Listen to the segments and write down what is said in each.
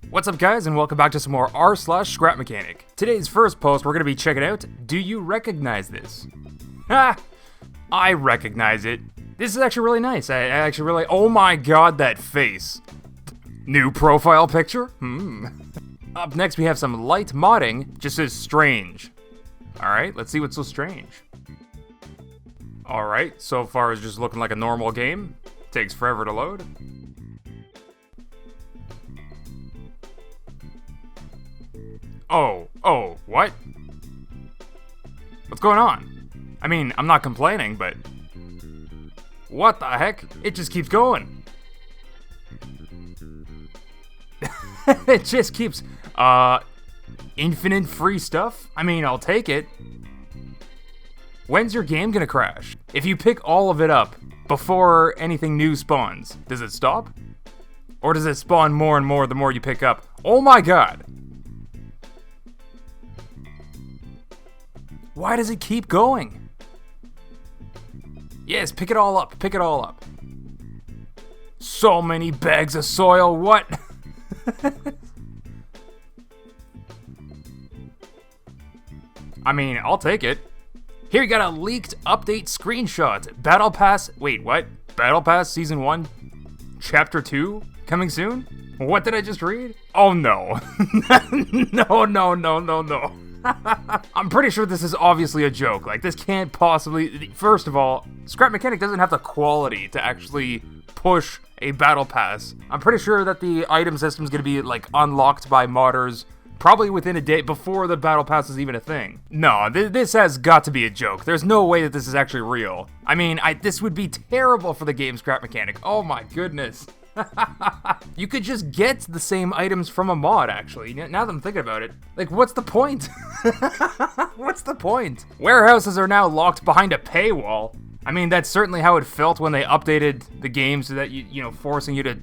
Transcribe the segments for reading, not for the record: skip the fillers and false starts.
What's up guys, and welcome back to some more r/ScrapMechanic. Today's first post we're going to be checking out, do you recognize this? Ha! I recognize it. This is actually really nice. I actually really, oh my god, that face. New profile picture? Up next we have some light modding, just says strange. Alright, let's see what's so strange. Alright, so far it's just looking like a normal game. Takes forever to load. Oh, what? What's going on? I mean, I'm not complaining, but... What the heck? It just keeps going. It just keeps, infinite free stuff? I mean, I'll take it. When's your game gonna crash? If you pick all of it up before anything new spawns, does it stop? Or does it spawn more and more the more you pick up? Oh my god! Why does it keep going? Yes, pick it all up, pick it all up. So many bags of soil, what? I mean, I'll take it. Here you got a leaked update screenshot. Battle Pass, wait, what? Battle Pass Season 1, Chapter 2, coming soon? What did I just read? Oh no. No. I'm pretty sure this is obviously a joke. Like, this can't possibly... First of all, ScrapMechanic doesn't have the quality to actually push a battle pass. I'm pretty sure that the item system is going to be, like, unlocked by modders probably within a day before the battle pass is even a thing. No, this has got to be a joke. There's no way that this is actually real. I mean, this would be terrible for the game ScrapMechanic. Oh my goodness. You could just get the same items from a mod, actually. Now that I'm thinking about it. Like, what's the point? What's the point? Warehouses are now locked behind a paywall. I mean, that's certainly how it felt when they updated the game so that, you know, forcing you to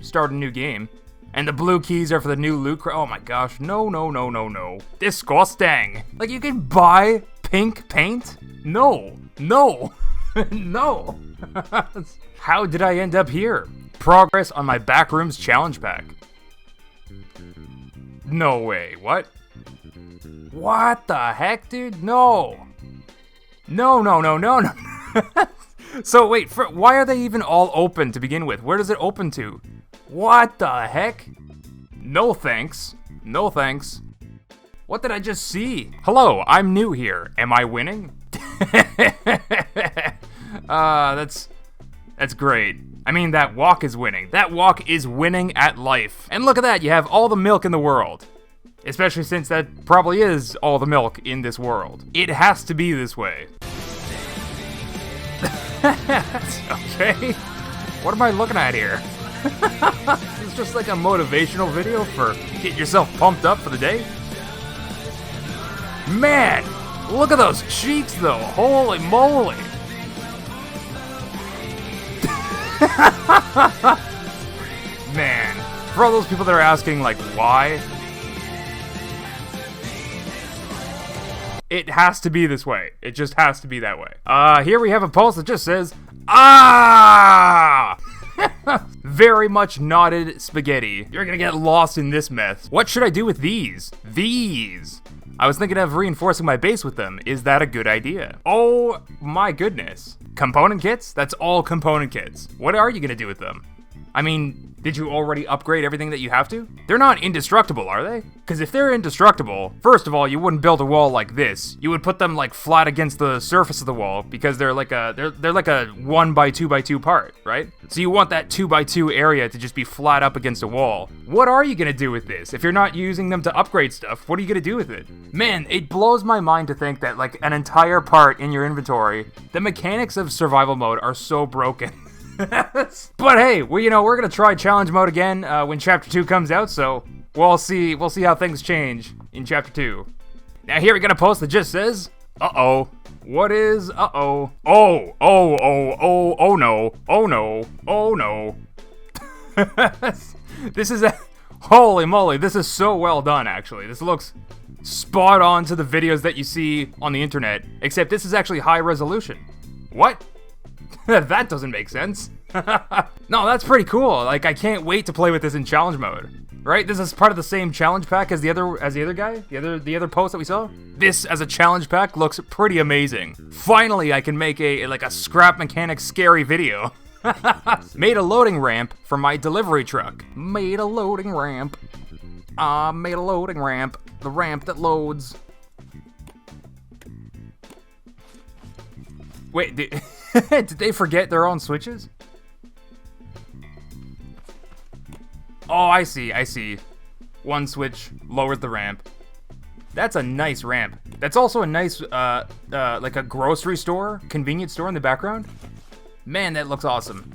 start a new game. And the blue keys are for the new loot oh my gosh, no. Disgusting. Like, you can buy pink paint? No. No. How did I end up here? Progress on my Backrooms challenge pack. No way, what? What the heck, dude? No. No. So wait, why are they even all open to begin with? Where does it open to? What the heck? No thanks. No thanks. What did I just see? Hello, I'm new here. Am I winning? That's great. I mean, that walk is winning. That walk is winning at life. And look at that, you have all the milk in the world. Especially since that probably is all the milk in this world. It has to be this way. Okay. What am I looking at here? It's just like a motivational video for getting yourself pumped up for the day. Man, look at those cheeks though. Holy moly. Man, for all those people that are asking, like, why? It has to be this way. It just has to be that way. Here we have a post that just says, ah! Very much knotted spaghetti. You're gonna get lost in this mess. What should I do with these? These! I was thinking of reinforcing my base with them. Is that a good idea? Oh my goodness. Component kits? That's all component kits. What are you gonna do with them? I mean, did you already upgrade everything that you have to? They're not indestructible, are they? Because if they're indestructible, first of all, you wouldn't build a wall like this. You would put them like flat against the surface of the wall because they're like a 1x2x2 part, right? So you want that 2x2 area to just be flat up against a wall. What are you gonna do with this? If you're not using them to upgrade stuff, what are you gonna do with it? Man, it blows my mind to think that like an entire part in your inventory, the mechanics of survival mode are so broken. But hey, we're gonna try challenge mode again when chapter 2 comes out, so we'll see how things change in chapter 2. Now here we got a post that just says, uh-oh. What is uh-oh? Oh no. This is holy moly, this is so well done actually. This looks spot on to the videos that you see on the internet, except this is actually high resolution. What? That doesn't make sense. No, that's pretty cool. Like, I can't wait to play with this in challenge mode. right? This is part of the same challenge pack as the other guy, the other post that we saw. This as a challenge pack looks pretty amazing. Finally, I can make a ScrapMechanic scary video. Made a loading ramp for my delivery truck. Made a loading ramp. Made a loading ramp. The ramp that loads. Wait, did they forget their own switches? Oh, I see. One switch lowers the ramp. That's a nice ramp. That's also a nice, like a grocery store, convenience store in the background. Man, that looks awesome.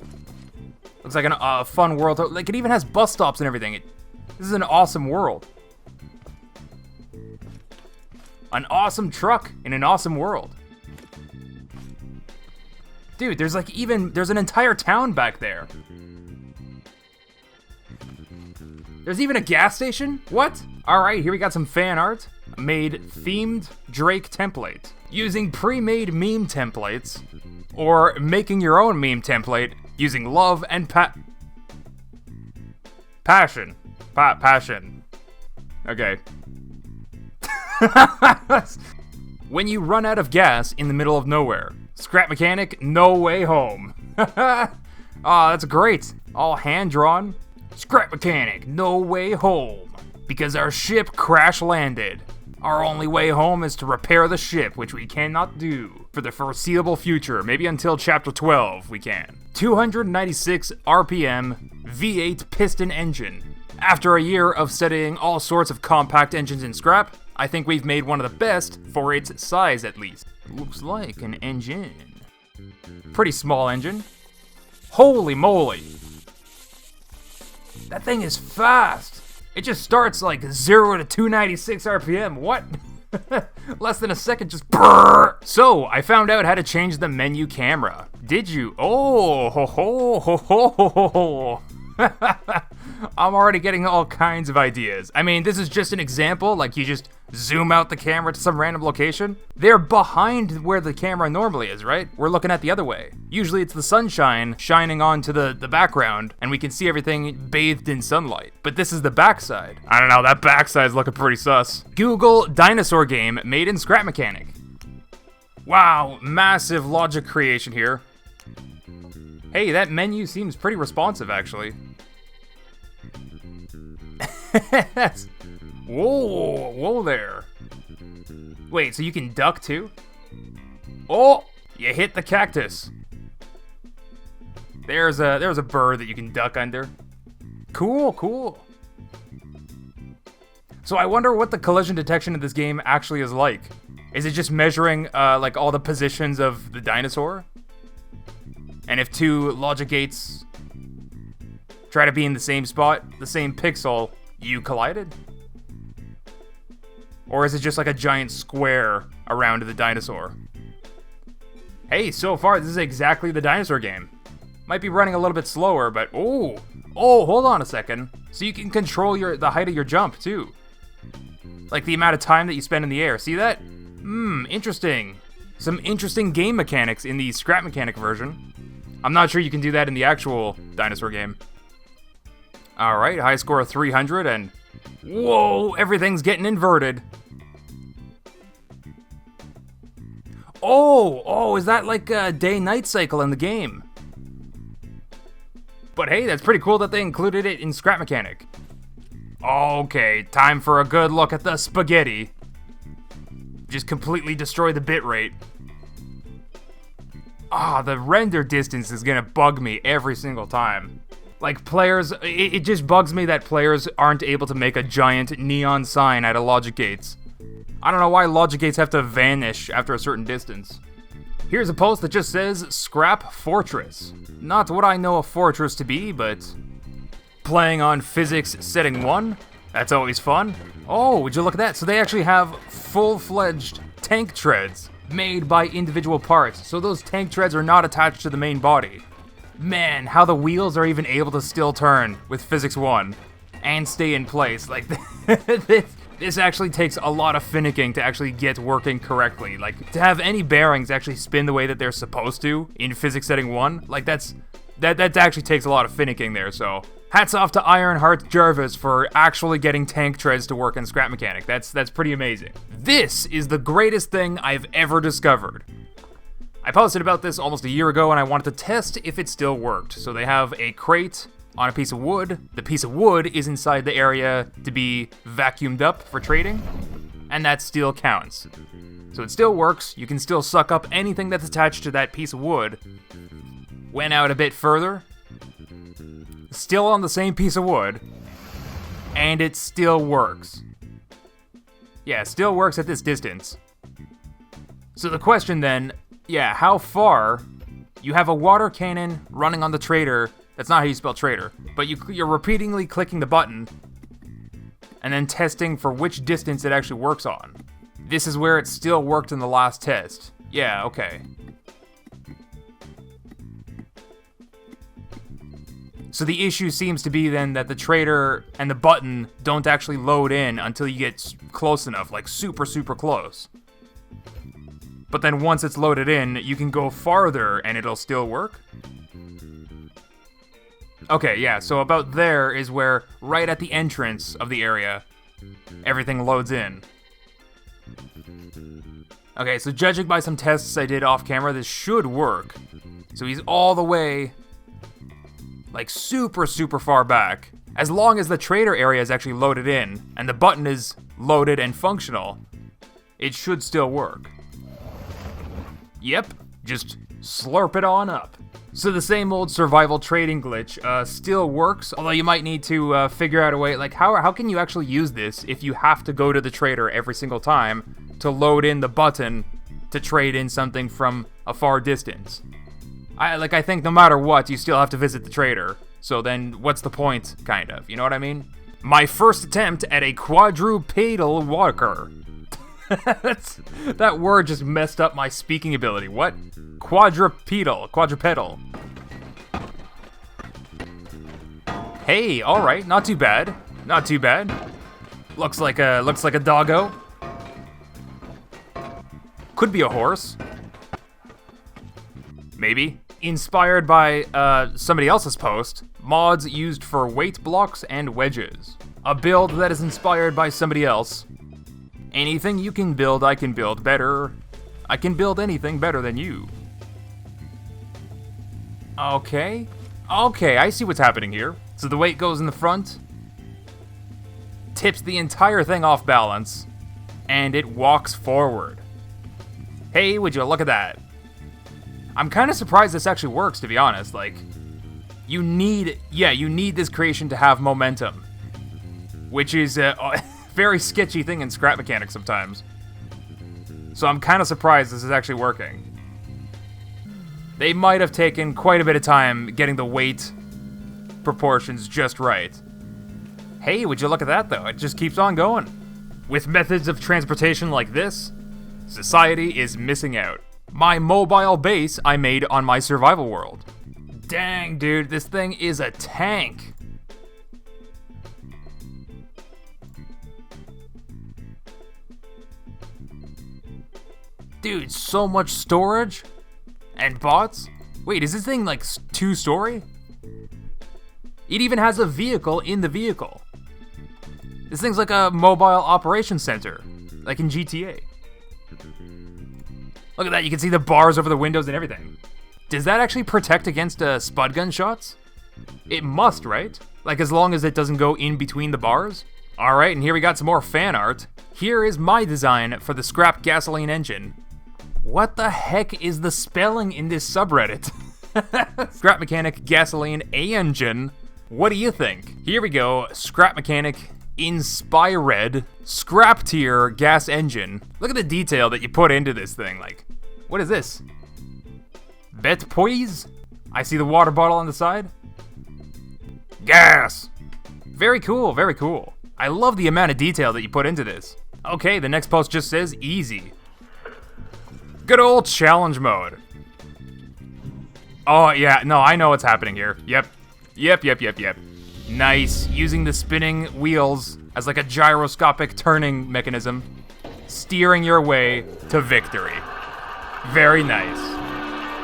Looks like a fun world. Like, it even has bus stops and everything. This is an awesome world. An awesome truck in an awesome world. Dude, there's an entire town back there. There's even a gas station? What? Alright, here we got some fan art. Made themed Drake template. Using pre-made meme templates, or making your own meme template using love and passion. Passion. Okay. When you run out of gas in the middle of nowhere, ScrapMechanic, no way home. Aw, that's great. All hand-drawn. ScrapMechanic, no way home. Because our ship crash landed. Our only way home is to repair the ship, which we cannot do for the foreseeable future. Maybe until chapter 12 we can. 296 RPM V8 piston engine. After a year of studying all sorts of compact engines in Scrap, I think we've made one of the best for its size at least. Looks like an engine. Pretty small engine. Holy moly. That thing is fast. It just starts like 0 to 296 RPM. What? Less than a second, just brrr. So, I found out how to change the menu camera. Did you? Oh, ho ho ho ho ho ho ho. I'm already getting all kinds of ideas. I mean, this is just an example, like you just zoom out the camera to some random location. They're behind where the camera normally is, right? We're looking at the other way. Usually it's the sunshine shining onto the background, and we can see everything bathed in sunlight. But this is the backside. I don't know, that backside's looking pretty sus. Google dinosaur game made in ScrapMechanic. Wow, massive logic creation here. Hey, that menu seems pretty responsive, actually. Whoa there. Wait, so you can duck too? Oh, you hit the cactus. There's a bird that you can duck under. Cool. So I wonder what the collision detection in this game actually is like. Is it just measuring like all the positions of the dinosaur? And if two logic gates try to be in the same spot, the same pixel, you collided? Or is it just like a giant square around the dinosaur? Hey, so far this is exactly the dinosaur game. Might be running a little bit slower, but oh, hold on a second. So you can control the height of your jump too. Like the amount of time that you spend in the air. See that? Interesting. Some interesting game mechanics in the ScrapMechanic version. I'm not sure you can do that in the actual dinosaur game. Alright, high score of 300, and whoa, everything's getting inverted. Oh, is that like a day-night cycle in the game? But hey, that's pretty cool that they included it in ScrapMechanic. Okay, time for a good look at the spaghetti. Just completely destroy the bitrate. The render distance is gonna bug me every single time. Like players, it just bugs me that players aren't able to make a giant neon sign out of logic gates. I don't know why logic gates have to vanish after a certain distance. Here's a post that just says, Scrap Fortress. Not what I know a fortress to be, but playing on physics setting 1? That's always fun. Oh, would you look at that? So they actually have full-fledged tank treads made by individual parts. So those tank treads are not attached to the main body. Man, how the wheels are even able to still turn with Physics 1 and stay in place. Like, this actually takes a lot of finicking to actually get working correctly. Like, to have any bearings actually spin the way that they're supposed to in Physics Setting 1, like, that's that actually takes a lot of finicking there, so hats off to Ironheart Jarvis for actually getting tank treads to work in ScrapMechanic. That's pretty amazing. This is the greatest thing I've ever discovered. I posted about this almost a year ago, and I wanted to test if it still worked. So they have a crate on a piece of wood. The piece of wood is inside the area to be vacuumed up for trading, and that still counts. So it still works. You can still suck up anything that's attached to that piece of wood. Went out a bit further. Still on the same piece of wood, and it still works. Yeah, it still works at this distance. So the question then, yeah, how far? You have a water cannon running on the trader. That's not how you spell trader, but you're repeatedly clicking the button and then testing for which distance it actually works on. This is where it still worked in the last test. Yeah, okay. So the issue seems to be then that the trader and the button don't actually load in until you get close enough, like super, super close. But then once it's loaded in, you can go farther and it'll still work? Okay, yeah, so about there is where, right at the entrance of the area, everything loads in. Okay, so judging by some tests I did off camera, this should work. So he's all the way, like super, super far back. As long as the trader area is actually loaded in, and the button is loaded and functional, it should still work. Yep, just slurp it on up. So the same old survival trading glitch still works, although you might need to figure out a way, like how can you actually use this if you have to go to the trader every single time to load in the button to trade in something from a far distance? I think no matter what, you still have to visit the trader, so then what's the point, kind of, you know what I mean? My first attempt at a quadrupedal walker. That word just messed up my speaking ability. What? Quadrupedal. Hey, all right, not too bad. Not too bad. Looks like a doggo. Could be a horse. Maybe. Inspired by somebody else's post, mods used for weight blocks and wedges. A build that is inspired by somebody else. Anything you can build, I can build better. I can build anything better than you. Okay, I see what's happening here. So the weight goes in the front, tips the entire thing off balance, and it walks forward. Hey, would you look at that? I'm kind of surprised this actually works, to be honest. Like, you need this creation to have momentum, which is a very sketchy thing in ScrapMechanic sometimes. So I'm kind of surprised this is actually working. They might have taken quite a bit of time getting the weight proportions just right. Hey, would you look at that though? It just keeps on going. With methods of transportation like this, society is missing out. My mobile base I made on my survival world. Dang, dude, this thing is a tank. Dude, so much storage and bots. Wait, is this thing like 2-story? It even has a vehicle in the vehicle. This thing's like a mobile operations center, like in GTA. Look at that, you can see the bars over the windows and everything. Does that actually protect against spud gun shots? It must, right? Like as long as it doesn't go in between the bars? Alright, and here we got some more fan art. Here is my design for the scrap gasoline engine. What the heck is the spelling in this subreddit? ScrapMechanic gasoline engine. What do you think? Here we go, ScrapMechanic Inspired scrap tier gas engine. Look at the detail that you put into this thing. Like, what is this? Bet poise? I see the water bottle on the side. Gas! Very cool, very cool. I love the amount of detail that you put into this. Okay, the next post just says easy. Good old challenge mode. Oh yeah, no, I know what's happening here. Yep. Nice, using the spinning wheels as like a gyroscopic turning mechanism, steering your way to victory. Very nice.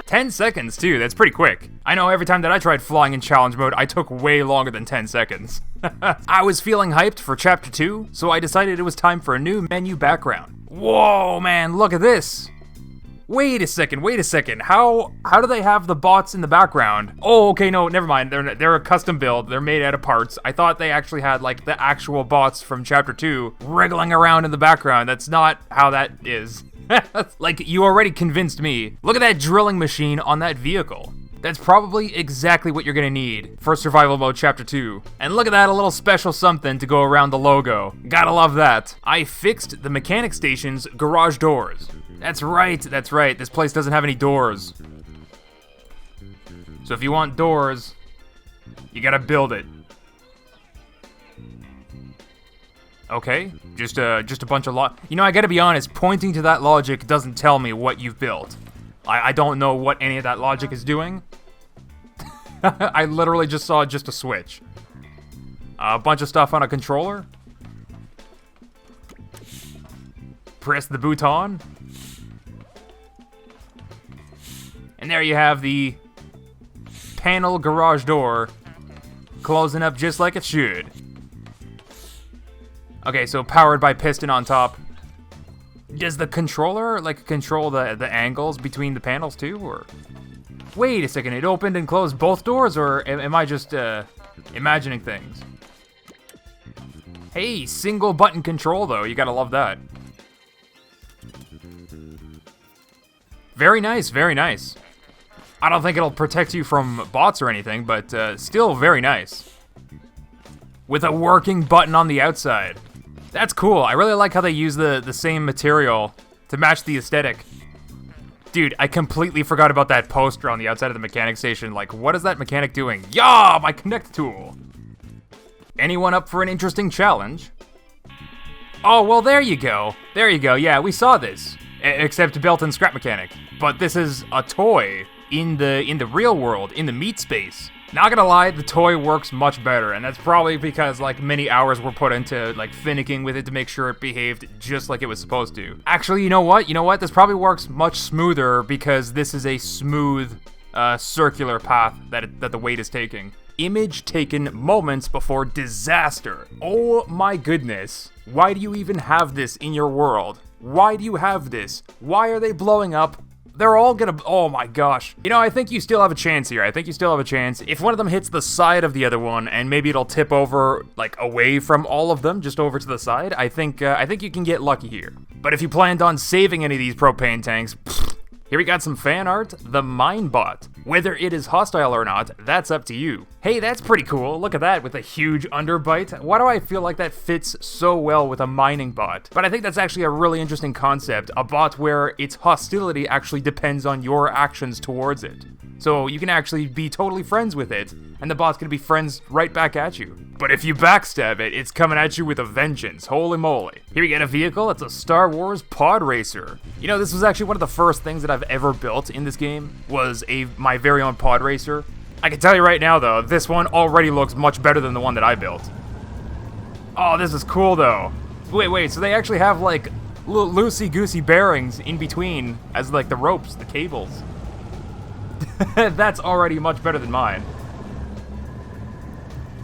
10 seconds, too. That's pretty quick. I know every time that I tried flying in challenge mode, I took way longer than 10 seconds. I was feeling hyped for Chapter 2, so I decided it was time for a new menu background. Whoa, man, look at this. Wait a second. How do they have the bots in the background? Oh, okay, no, never mind. They're a custom build. They're made out of parts. I thought they actually had, like, the actual bots from Chapter 2 wriggling around in the background. That's not how that is. Like, you already convinced me. Look at that drilling machine on that vehicle. That's probably exactly what you're gonna need for Survival Mode Chapter 2. And look at that, a little special something to go around the logo. Gotta love that. I fixed the mechanic station's garage doors. That's right. This place doesn't have any doors. So if you want doors, you gotta build it. Okay, just a bunch of You know, I gotta be honest, pointing to that logic doesn't tell me what you've built. I don't know what any of that logic is doing. I literally just saw just a switch. A bunch of stuff on a controller. Press the button. And there you have the panel garage door closing up just like it should. Okay, so powered by piston on top. Does the controller, like, control the angles between the panels too, or? Wait a second, it opened and closed both doors, or am I just, imagining things? Hey, single button control though, you gotta love that. Very nice, very nice. I don't think it'll protect you from bots or anything, but still very nice. With a working button on the outside. That's cool. I really like how they use the same material to match the aesthetic. Dude, I completely forgot about that poster on the outside of the mechanic station. Like, what is that mechanic doing? Yeah, my connect tool. Anyone up for an interesting challenge? Oh, well, there you go. There you go. Yeah, we saw this. Except built in ScrapMechanic. But this is a toy in the real world, in the meat space. Not gonna lie, the toy works much better, and that's probably because, like, many hours were put into, like, finicking with it to make sure it behaved just like it was supposed to. Actually, you know what? This probably works much smoother because this is a smooth, circular path that the weight is taking. Image taken moments before disaster. Oh my goodness. Why do you even have this in your world? Why do you have this? Why are they blowing up? They're all gonna, oh my gosh. You know, I think you still have a chance here. I think you still have a chance. If one of them hits the side of the other one, and maybe it'll tip over, like, away from all of them, just over to the side, I think you can get lucky here. But if you planned on saving any of these propane tanks, here we got some fan art, the mine bot. Whether it is hostile or not, that's up to you. Hey, that's pretty cool. Look at that with a huge underbite. Why do I feel like that fits so well with a mining bot? But I think that's actually a really interesting concept, a bot where its hostility actually depends on your actions towards it. So you can actually be totally friends with it, and the bot's gonna be friends right back at you. But if you backstab it, it's coming at you with a vengeance, holy moly. Here we get a vehicle, it's a Star Wars pod racer. You know, this was actually one of the first things that I've ever built in this game, was my very own pod racer. I can tell you right now though, this one already looks much better than the one that I built. Oh, this is cool though. Wait, so they actually have like little loosey-goosey bearings in between as like the ropes, the cables. That's already much better than mine.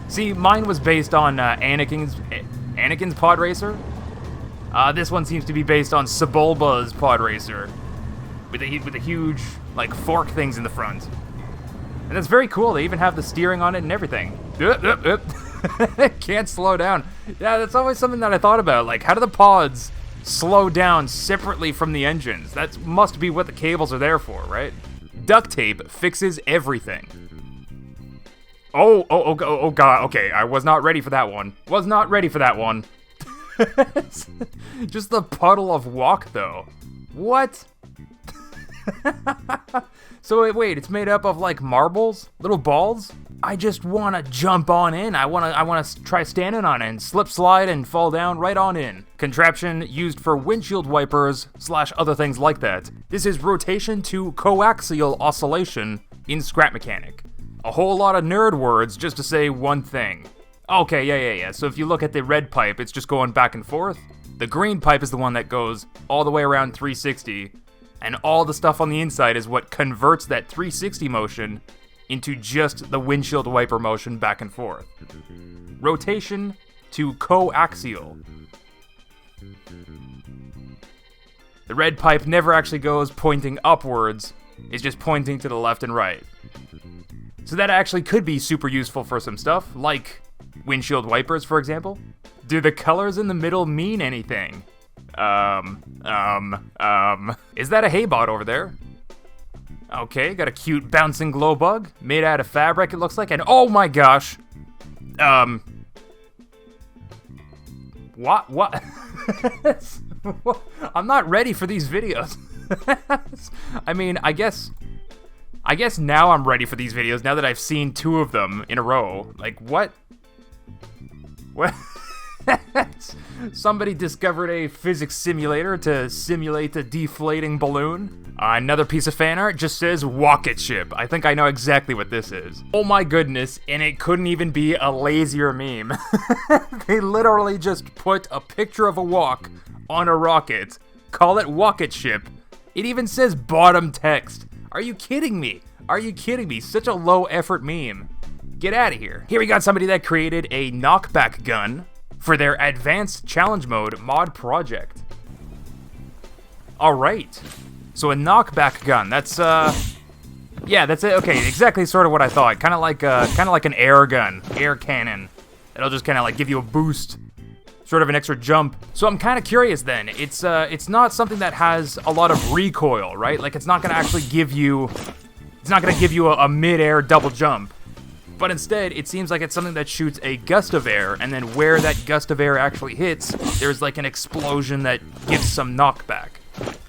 See, mine was based on Anakin's pod racer. This one seems to be based on Sebulba's pod racer, with the huge like fork things in the front. And that's very cool. They even have the steering on it and everything. Can't slow down. Yeah, that's always something that I thought about. Like, how do the pods slow down separately from the engines? That must be what the cables are there for, right? Duct tape fixes everything. Oh god, okay, I was not ready for that one. Was not ready for that one. Just the puddle of walk, though. What? So wait, it's made up of like marbles? Little balls? I just wanna jump on in. I wanna try standing on it and slip slide and fall down right on in. Contraption used for windshield wipers / other things like that. This is rotation to coaxial oscillation in ScrapMechanic. A whole lot of nerd words just to say one thing. Okay, yeah. So if you look at the red pipe, it's just going back and forth. The green pipe is the one that goes all the way around 360. and all the stuff on the inside is what converts that 360 motion into just the windshield wiper motion back and forth. Rotation to coaxial. The red pipe never actually goes pointing upwards, it's just pointing to the left and right. So that actually could be super useful for some stuff, like windshield wipers, for example. Do the colors in the middle mean anything? Is that a Haybot over there? Okay, got a cute bouncing glow bug, made out of fabric it looks like, and oh my gosh! What? I'm not ready for these videos. I mean, I guess now I'm ready for these videos, now that I've seen 2 of them in a row. Like, what? What? Somebody discovered a physics simulator to simulate a deflating balloon. Another piece of fan art just says rocket ship. I think I know exactly what this is. Oh my goodness, and it couldn't even be a lazier meme. They literally just put a picture of a walk on a rocket, call it rocket ship. It even says bottom text. Are you kidding me? Are you kidding me? Such a low effort meme. Get out of here. Here we got somebody that created a knockback gun for their advanced challenge mode mod project. Alright. So a knockback gun, that's yeah, that's it. Okay, exactly sort of what I thought. Kinda like an air gun, air cannon. It'll just kinda like give you a boost. Sort of an extra jump. So I'm kinda curious then. It's not something that has a lot of recoil, right? Like it's not gonna actually give you a mid-air double jump. But instead, it seems like it's something that shoots a gust of air, and then where that gust of air actually hits, there's like an explosion that gives some knockback.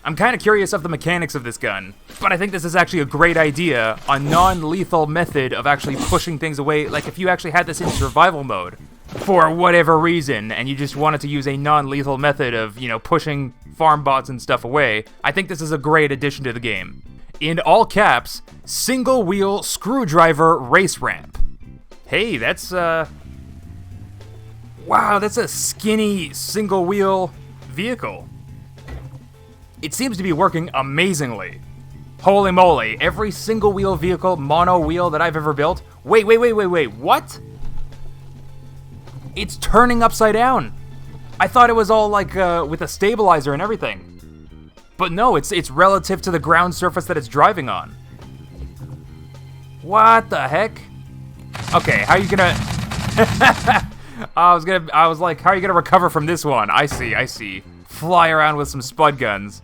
I'm kind of curious of the mechanics of this gun, but I think this is actually a great idea, a non-lethal method of actually pushing things away. Like if you actually had this in survival mode, for whatever reason, and you just wanted to use a non-lethal method of, you know, pushing farm bots and stuff away, I think this is a great addition to the game. In all caps, single wheel screwdriver race ramp. Hey, that's wow, that's a skinny single wheel vehicle. It seems to be working amazingly. Holy moly, every single wheel vehicle, mono wheel that I've ever built. Wait, what? It's turning upside down. I thought it was all like with a stabilizer and everything. But no, it's relative to the ground surface that it's driving on. What the heck? Okay, how are you gonna... I was like, how are you gonna recover from this one? I see. Fly around with some spud guns.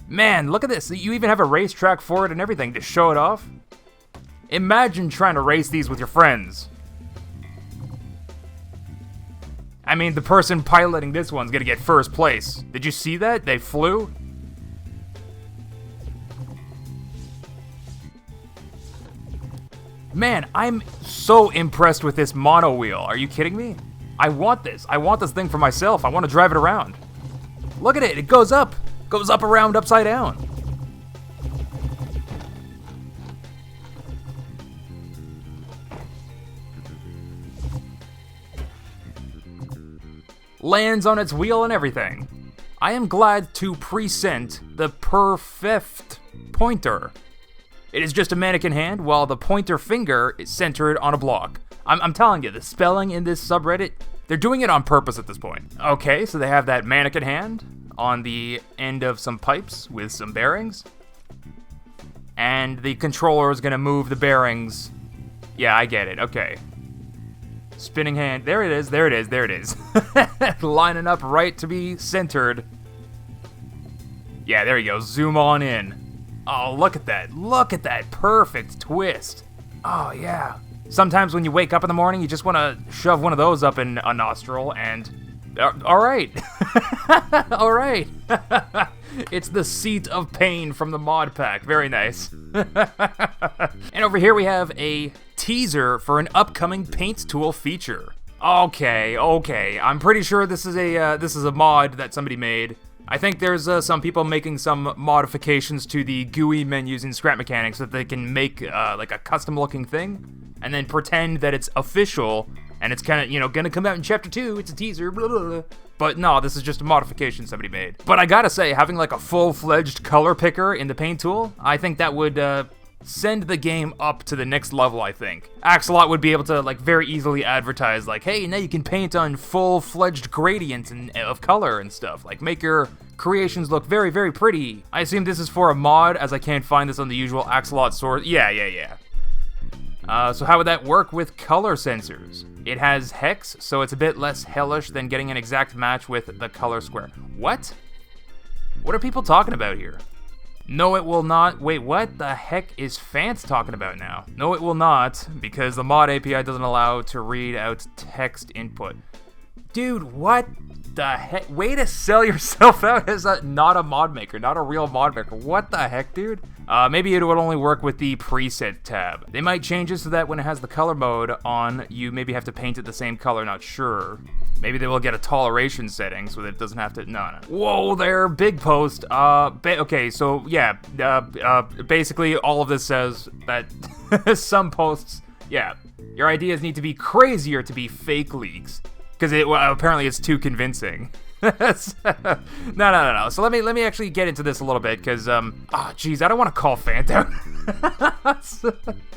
Man, look at this. You even have a racetrack for it and everything to show it off. Imagine trying to race these with your friends. I mean, the person piloting this one's gonna get first place. Did you see that? They flew? Man, I'm so impressed with this mono wheel. Are you kidding me? I want this. I want this thing for myself. I want to drive it around. Look at it. It goes up. Goes up around upside down. Lands on its wheel and everything. I am glad to present the perfect pointer. It is just a mannequin hand, while the pointer finger is centered on a block. I'm telling you, the spelling in this subreddit, they're doing it on purpose at this point. Okay, so they have that mannequin hand on the end of some pipes with some bearings. And the controller is gonna move the bearings. Yeah, I get it, okay. Spinning hand, there it is. Lining up right to be centered. Yeah, there you go, zoom on in. Oh, look at that perfect twist. Oh, yeah. Sometimes when you wake up in the morning, you just want to shove one of those up in a nostril and... alright. Alright. It's the seat of pain from the mod pack. Very nice. And over here we have a teaser for an upcoming paint tool feature. Okay. I'm pretty sure this is a mod that somebody made. I think there's some people making some modifications to the GUI menus in ScrapMechanic so that they can make like a custom looking thing and then pretend that it's official and it's kind of, you know, gonna come out in Chapter 2, it's a teaser, blah, blah, blah. But no, this is just a modification somebody made. But I gotta say, having like a full-fledged color picker in the paint tool, I think that would send the game up to the next level, I think. Axolot would be able to like very easily advertise like, hey, now you can paint on full-fledged gradients and of color and stuff. Like, make your creations look very, very pretty. I assume this is for a mod, as I can't find this on the usual Axolot source. Yeah. So how would that work with color sensors? It has hex, so it's a bit less hellish than getting an exact match with the color square. What? What are people talking about here? No, it will not. Wait, what the heck is Fant talking about now? No, it will not, because the mod API doesn't allow to read out text input. Dude, what the heck? Way to sell yourself out as not a mod maker, not a real mod maker. What the heck, dude? Maybe it would only work with the preset tab. They might change it so that when it has the color mode on, you maybe have to paint it the same color, not sure. Maybe they will get a toleration setting so that it doesn't have to, no. Whoa there, big post. Okay, so yeah, basically all of this says that some posts, yeah, your ideas need to be crazier to be fake leaks. Because apparently it's too convincing. No. So let me actually get into this a little bit, because geez, I don't want to call Fant out.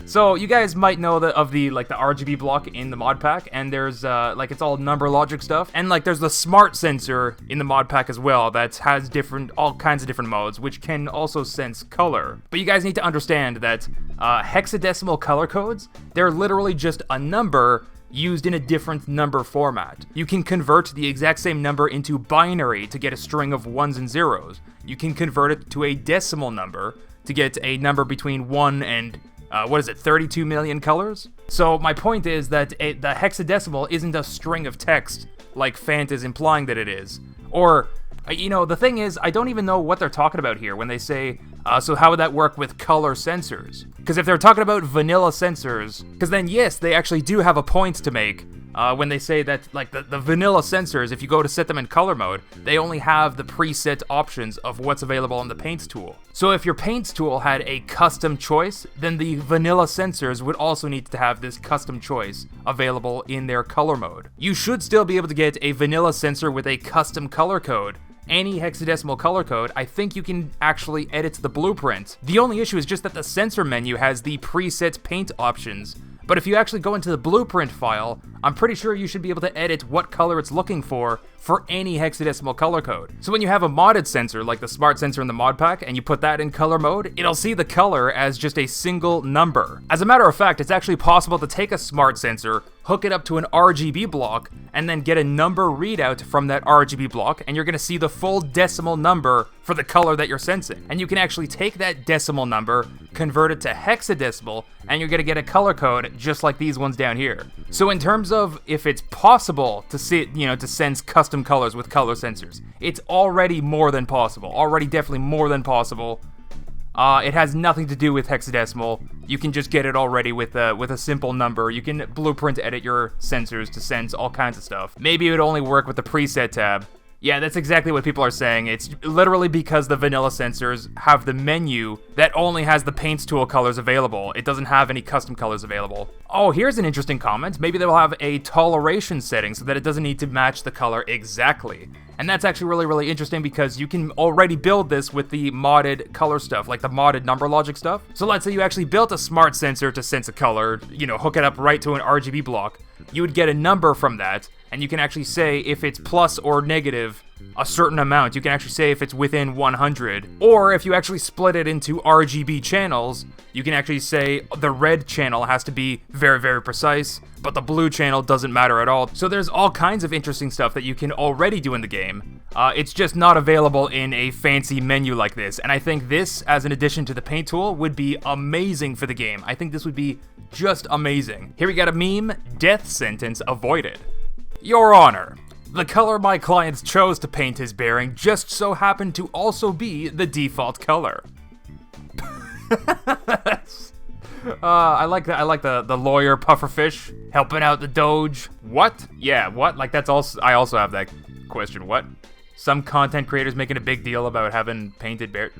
So you guys might know of the RGB block in the mod pack, and there's like it's all number logic stuff, and like there's the smart sensor in the mod pack as well that has all kinds of different modes, which can also sense color. But you guys need to understand that hexadecimal color codes, they're literally just a number used in a different number format. You can convert the exact same number into binary to get a string of ones and zeros. You can convert it to a decimal number to get a number between 1 and, 32 million colors? So my point is that the hexadecimal isn't a string of text like Fant is implying that it is. Or, you know, the thing is, I don't even know what they're talking about here when they say, so how would that work with color sensors? Because if they're talking about vanilla sensors, because then yes, they actually do have a point to make when they say that, like, the vanilla sensors, if you go to set them in color mode, they only have the preset options of what's available on the paints tool. So if your paints tool had a custom choice, then the vanilla sensors would also need to have this custom choice available in their color mode. You should still be able to get a vanilla sensor with a custom color code. Any hexadecimal color code, I think you can actually edit the blueprint. The only issue is just that the sensor menu has the preset paint options. But if you actually go into the blueprint file, I'm pretty sure you should be able to edit what color it's looking for any hexadecimal color code. So when you have a modded sensor, like the smart sensor in the mod pack, and you put that in color mode, it'll see the color as just a single number. As a matter of fact, it's actually possible to take a smart sensor, hook it up to an RGB block, and then get a number readout from that RGB block, and you're gonna see the full decimal number for the color that you're sensing. And you can actually take that decimal number, convert it to hexadecimal, and you're gonna get a color code just like these ones down here. So in terms of if it's possible to see, to sense custom colors with color sensors, it's already more than possible. Already definitely more than possible. It has nothing to do with hexadecimal. You can just get it already with a simple number. You can blueprint edit your sensors to sense all kinds of stuff. Maybe it would only work with the preset tab. Yeah, that's exactly what people are saying. It's literally because the vanilla sensors have the menu that only has the paints tool colors available. It doesn't have any custom colors available. Oh, here's an interesting comment. Maybe they will have a toleration setting so that it doesn't need to match the color exactly. And that's actually really, really interesting because you can already build this with the modded color stuff, like the modded number logic stuff. So let's say you actually built a smart sensor to sense a color, hook it up right to an RGB block. You would get a number from that, and you can actually say if it's plus or negative a certain amount. You can actually say if it's within 100. Or if you actually split it into RGB channels, you can actually say the red channel has to be very, very precise, but the blue channel doesn't matter at all. So there's all kinds of interesting stuff that you can already do in the game. It's just not available in a fancy menu like this, and I think this, as an addition to the paint tool, would be amazing for the game. I think this would be just amazing. Here we got a meme, death sentence avoided. Your Honor, the color my client chose to paint his bearing just so happened to also be the default color. I like the lawyer pufferfish helping out the Doge. What? Yeah, what? Like that's also, I also have that question. What? Some content creators making a big deal about having painted bear.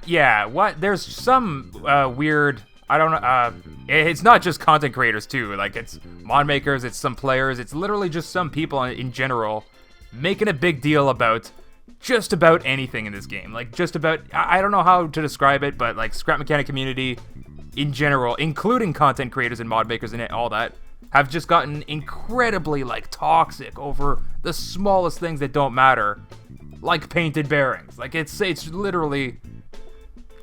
Yeah, what? There's some weird, I don't know, it's not just content creators too, like, it's mod makers, it's some players, it's literally just some people in general making a big deal about just about anything in this game. Like, just about, I don't know how to describe it, but, like, ScrapMechanic community in general, including content creators and mod makers and all that, have just gotten incredibly, like, toxic over the smallest things that don't matter, like painted bearings. Like, it's literally,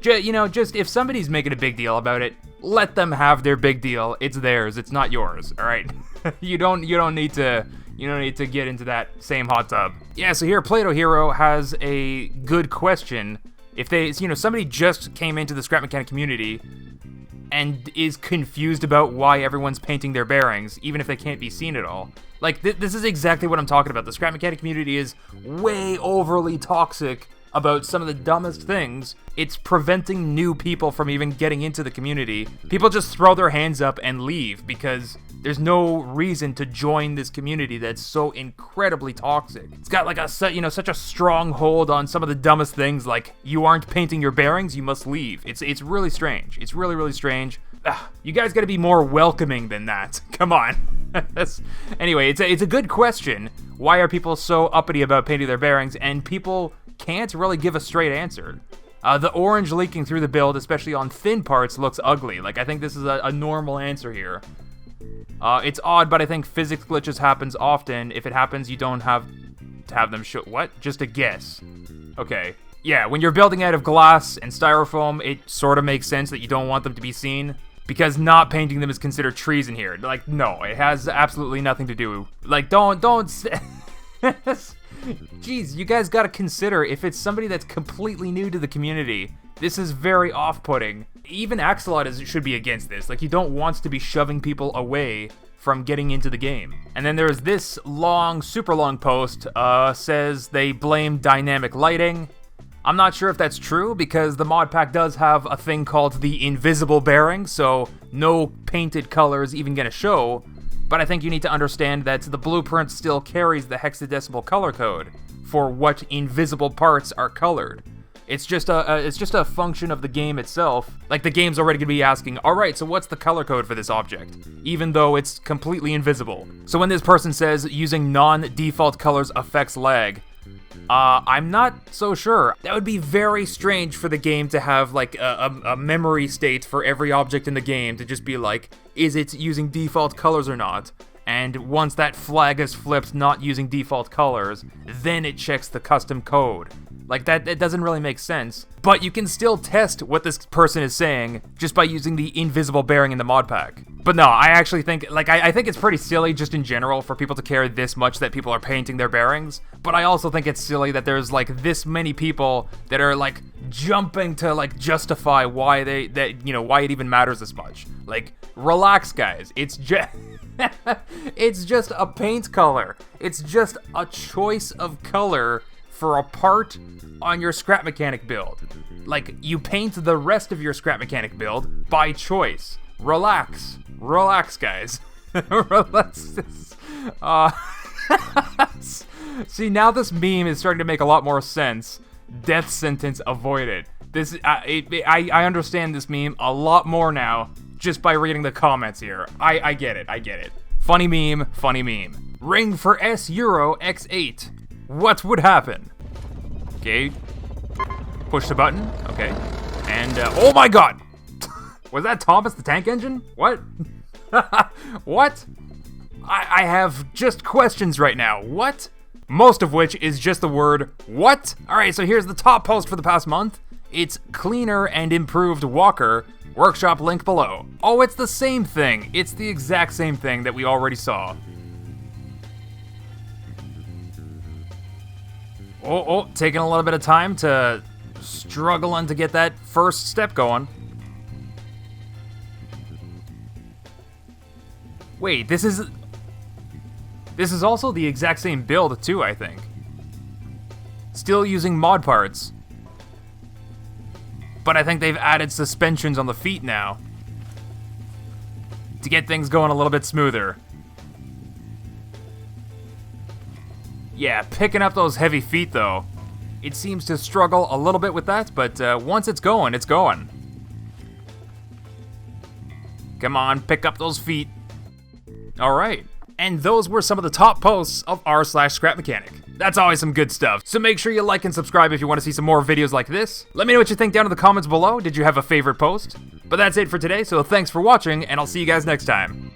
you know, just if somebody's making a big deal about it, let them have their big deal. It's theirs. It's not yours. All right. You don't need to get into that same hot tub. Yeah. So here, Play-Doh Hero has a good question. If they, you know, somebody just came into the ScrapMechanic community and is confused about why everyone's painting their bearings, even if they can't be seen at all. Like, this is exactly what I'm talking about. The ScrapMechanic community is way overly toxic about some of the dumbest things. It's preventing new people from even getting into the community. People just throw their hands up and leave because there's no reason to join this community that's so incredibly toxic. It's got like such a strong hold on some of the dumbest things, like you aren't painting your bearings, you must leave. It's really strange. It's really, really strange. You guys gotta be more welcoming than that. Come on. Anyway, it's a good question. Why are people so uppity about painting their bearings? And people can't really give a straight answer. The orange leaking through the build, especially on thin parts, looks ugly. Like, I think this is a normal answer here. It's odd, but I think physics glitches happens often. If it happens, you don't have to have them show... What? Just a guess. Okay. Yeah, when you're building out of glass and styrofoam, it sort of makes sense that you don't want them to be seen, because not painting them is considered treason here. Like, no, it has absolutely nothing to do... Like, don't... Jeez, you guys gotta consider, if it's somebody that's completely new to the community, this is very off-putting. Even Axolot should be against this. Like, you don't want to be shoving people away from getting into the game. And then there's this long, super long post, says they blame dynamic lighting. I'm not sure if that's true, because the mod pack does have a thing called the invisible bearing, so no painted color is even gonna show. But I think you need to understand that the blueprint still carries the hexadecimal color code for what invisible parts are colored. It's just a function of the game itself. Like, the game's already gonna be asking, alright, so what's the color code for this object? Even though it's completely invisible. So when this person says using non-default colors affects lag, I'm not so sure. That would be very strange for the game to have, like, a memory state for every object in the game to just be like, is it using default colors or not? And once that flag is flipped not using default colors, then it checks the custom code. Like, it doesn't really make sense. But you can still test what this person is saying just by using the invisible bearing in the mod pack. But no, I actually think, like, I think it's pretty silly just in general for people to care this much that people are painting their bearings. But I also think it's silly that there's, like, this many people that are, like, jumping to, like, justify why why it even matters this much. Like, relax, guys. It's just... it's just a paint color. It's just a choice of color for a part on your ScrapMechanic build. Like, you paint the rest of your ScrapMechanic build by choice. Relax. Relax, guys. Relax. See, now this meme is starting to make a lot more sense. Death sentence avoided. This, I understand this meme a lot more now just by reading the comments here. I get it, I get it. Funny meme, funny meme. Ring for S Euro X8. What would happen? Okay. Push the button. Okay. And, oh my god! Was that Thomas the Tank Engine? What? What? I have just questions right now. What? Most of which is just the word, what? Alright, so here's the top post for the past month. It's cleaner and improved Walker. Workshop link below. Oh, it's the same thing. It's the exact same thing that we already saw. Oh, taking a little bit of time to struggling to get that first step going. Wait, this is also the exact same build too, I think. Still using mod parts. But I think they've added suspensions on the feet now to get things going a little bit smoother. Yeah, picking up those heavy feet though. It seems to struggle a little bit with that, but once it's going, it's going. Come on, pick up those feet. Alright. And those were some of the top posts of r/ScrapMechanic. That's always some good stuff. So make sure you like and subscribe if you want to see some more videos like this. Let me know what you think down in the comments below. Did you have a favorite post? But that's it for today, so thanks for watching, and I'll see you guys next time.